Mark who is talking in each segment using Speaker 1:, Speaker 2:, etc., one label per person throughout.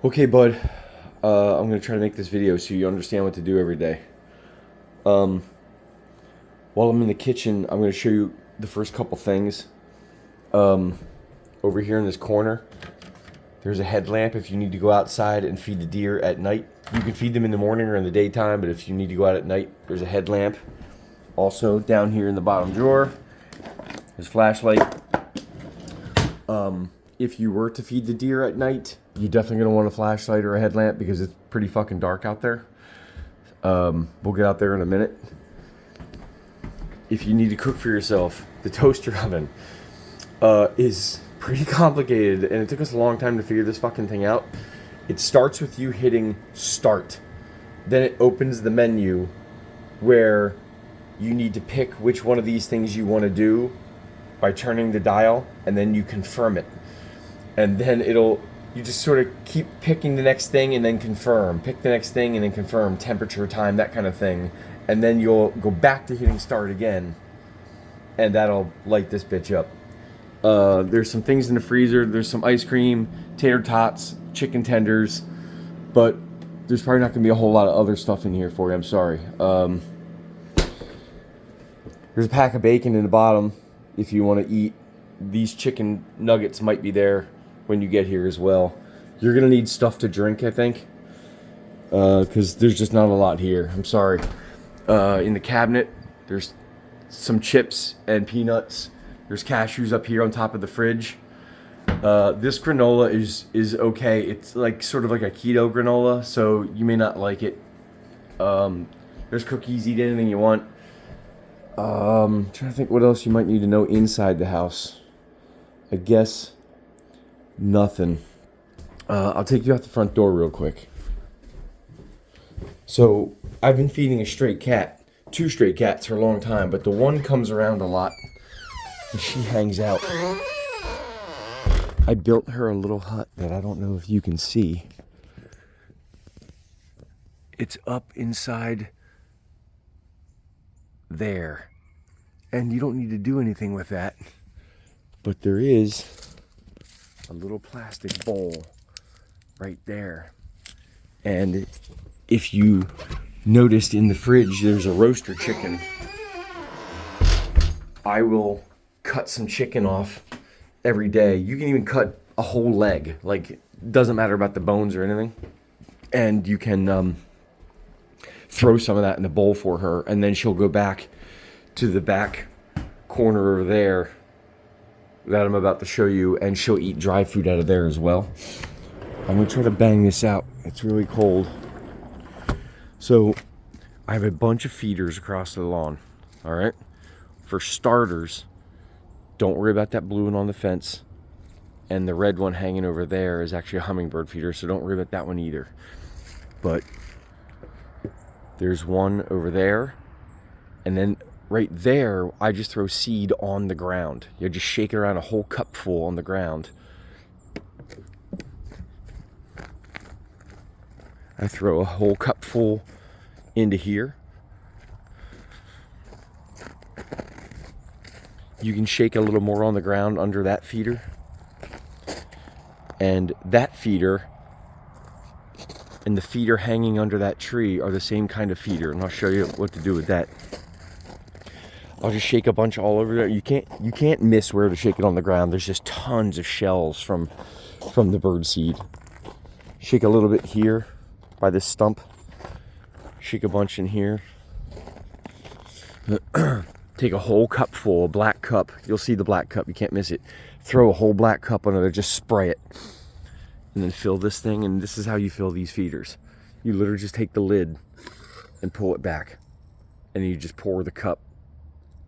Speaker 1: Okay, bud. I'm gonna try to make this video so you understand what to do every day. Um, while I'm in the kitchen, I'm gonna show you the first couple things. Um, Over here in this corner, there's a headlamp if you need to go outside and feed the deer at night. You can feed them in the morning or in the daytime, but if you need to go out at night, there's a headlamp. Also, down here in the bottom drawer, there's a flashlight. If you were to feed the deer at night, you're definitely going to want a flashlight or a headlamp because it's pretty fucking dark out there. We'll get out there in a minute. If you need to cook for yourself, the toaster oven is pretty complicated, and it took us a long time to figure this fucking thing out. It starts with you hitting start. Then it opens the menu where you need to pick which one of these things you want to do by turning the dial, and then you confirm it. And then you just sort of keep picking the next thing and then confirm. Pick the next thing and then confirm, temperature, time, that kind of thing. And then you'll go back to hitting start again, and that'll light this bitch up. There's some things in the freezer. There's some ice cream, tater tots, chicken tenders, but there's probably not going to be a whole lot of other stuff in here for you. I'm sorry. There's a pack of bacon in the bottom if you want to eat. These chicken nuggets might be there when you get here as well. You're going to need stuff to drink, I think, because there's just not a lot here. I'm sorry. In the cabinet, there's some chips and peanuts. There's cashews up here on top of the fridge. This granola is okay. It's like sort of like a keto granola, so you may not like it. There's cookies. Eat anything you want. Trying to think what else you might need to know inside the house. I guess nothing. I'll take you out the front door real quick. So I've been feeding a stray cat, 2 stray cats for a long time, but the one comes around a lot and she hangs out. I built her a little hut that I don't know if you can see. It's up inside there, and you don't need to do anything with that, but there is a little plastic bowl right there. And if you noticed in the fridge, there's a roaster chicken. I will cut some chicken off every day. You can even cut a whole leg, like, doesn't matter about the bones or anything, and you can throw some of that in the bowl for her, and then she'll go back to the back corner over there that I'm about to show you, and she'll eat dry food out of there as well. I'm gonna try to bang this out. It's really cold. So I have a bunch of feeders across the lawn. All right, for starters, don't worry about that blue one on the fence, and the red one hanging over there is actually a hummingbird feeder, so don't worry about that one either. But there's one over there, and then right there, I just throw seed on the ground. You just shake it around, a whole cup full on the ground. I throw a whole cup full into here. You can shake a little more on the ground under that feeder. And that feeder and the feeder hanging under that tree are the same kind of feeder, and I'll show you what to do with that. I'll just shake a bunch all over there. You can't miss where to shake it on the ground. There's just tons of shells from the bird seed. Shake a little bit here by this stump. Shake a bunch in here. Take a whole cup full, a black cup. You'll see the black cup, you can't miss it. Throw a whole black cup under there, just spray it. And then fill this thing, and this is how you fill these feeders. You literally just take the lid and pull it back. And you just pour the cup.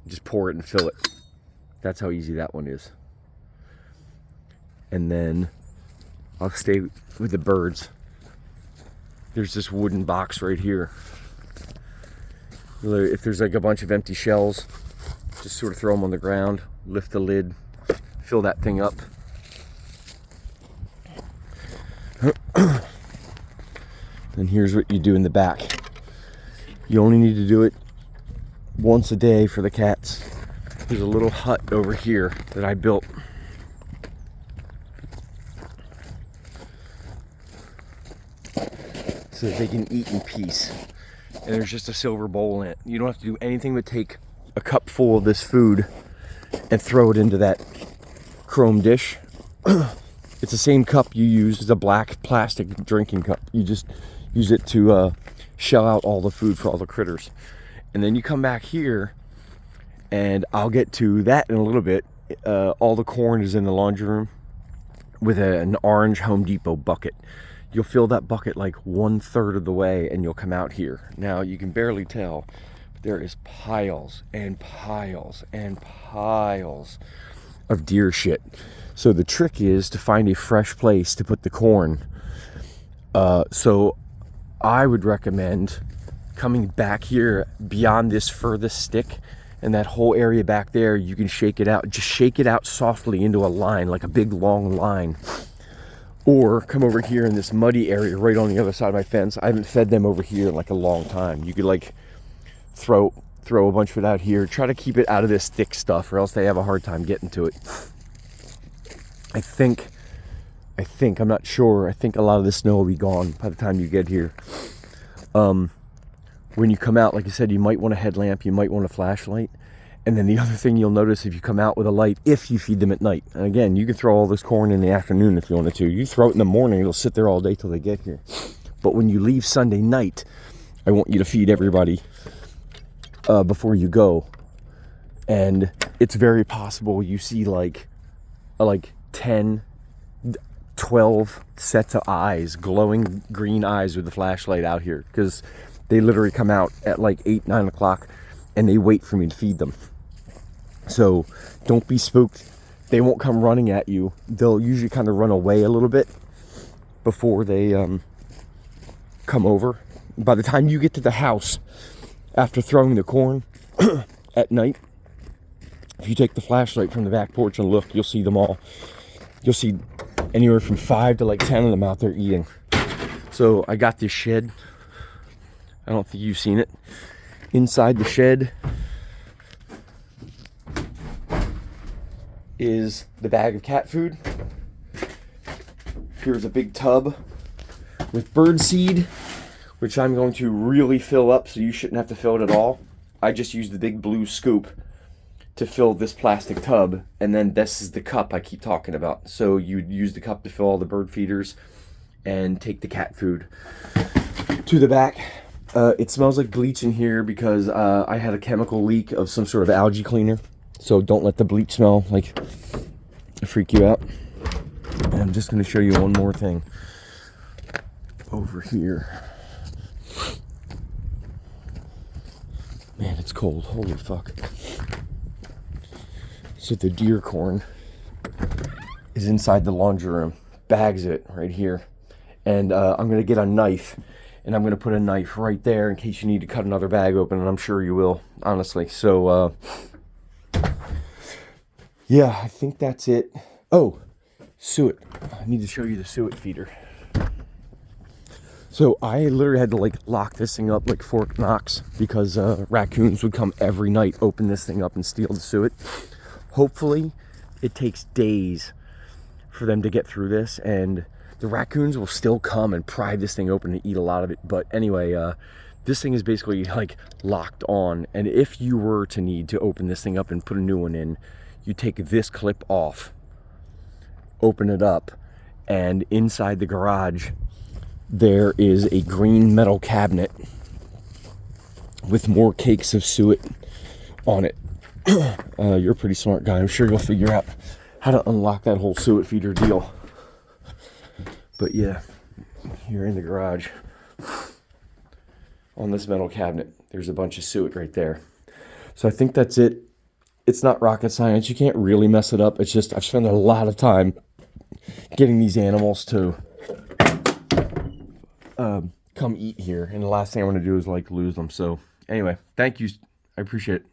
Speaker 1: Just pour it and fill it. That's how easy that one is. And then I'll stay with the birds. There's this wooden box right here. If there's like a bunch of empty shells, just sort of throw them on the ground, lift the lid, fill that thing up. And here's what you do in the back. You only need to do it once a day for the cats. There's a little hut over here that I built. so that they can eat in peace. And there's just a silver bowl in it. You don't have to do anything but take a cup full of this food and throw it into that chrome dish. It's the same cup you use as a black plastic drinking cup. You just use it to shell out all the food for all the critters. And then you come back here, and I'll get to that in a little bit. All the corn is in the laundry room with an orange Home Depot bucket. You'll fill that bucket like 1/3 of the way, and you'll come out here. Now, you can barely tell, but there is piles and piles and piles of deer shit. So the trick is to find a fresh place to put the corn. So I would recommend coming back here beyond this furthest stick, and that whole area back there, you can shake it out. Just shake it out softly into a line, like a big long line. Or come over here in this muddy area right on the other side of my fence. I haven't fed them over here in like a long time. You could like throw a bunch of it out here. Try to keep it out of this thick stuff, or else they have a hard time getting to it. I think, I'm not sure. I think a lot of the snow will be gone by the time you get here. When you come out, like I said, you might want a headlamp, you might want a flashlight. And then the other thing you'll notice if you come out with a light, if you feed them at night. And again, you can throw all this corn in the afternoon if you wanted to. You throw it in the morning, it'll sit there all day till they get here. But when you leave Sunday night, I want you to feed everybody before you go. And it's very possible you see like 10, 12 sets of eyes, glowing green eyes with the flashlight out here, because they literally come out at like 8, 9 o'clock and they wait for me to feed them. So don't be spooked. They won't come running at you. They'll usually kind of run away a little bit before they come over. By the time you get to the house after throwing the corn at night, if you take the flashlight from the back porch and look, you'll see them all. You'll see anywhere from 5 to like 10 of them out there eating. So I got this shed. I don't think you've seen it. Inside the shed is the bag of cat food. Here's a big tub with bird seed, which I'm going to really fill up, so you shouldn't have to fill it at all. I just used the big blue scoop to fill this plastic tub, and then this is the cup I keep talking about. So you'd use the cup to fill all the bird feeders and take the cat food to the back. It smells like bleach in here because I had a chemical leak of some sort of algae cleaner. So don't let the bleach smell like freak you out. And I'm just going to show you one more thing over here. Man, it's cold. Holy fuck. So the deer corn is inside the laundry room. Bags it right here. And I'm going to get a knife. And I'm going to put a knife right there in case you need to cut another bag open. And I'm sure you will, honestly. So, yeah, I think that's it. Oh, suet. I need to show you the suet feeder. So I literally had to like lock this thing up like Fort Knox because raccoons would come every night, open this thing up and steal the suet. Hopefully it takes days for them to get through this, and the raccoons will still come and pry this thing open and eat a lot of it. But anyway, this thing is basically like locked on, and if you were to need to open this thing up and put a new one in, you take this clip off, open it up, and inside the garage there is a green metal cabinet with more cakes of suet on it. You're a pretty smart guy. I'm sure you'll figure out how to unlock that whole suet feeder deal. But yeah, here in the garage on this metal cabinet, there's a bunch of suet right there. So I think that's it. It's not rocket science. You can't really mess it up. It's just I've spent a lot of time getting these animals to come eat here. And the last thing I want to do is like lose them. So anyway, thank you. I appreciate it.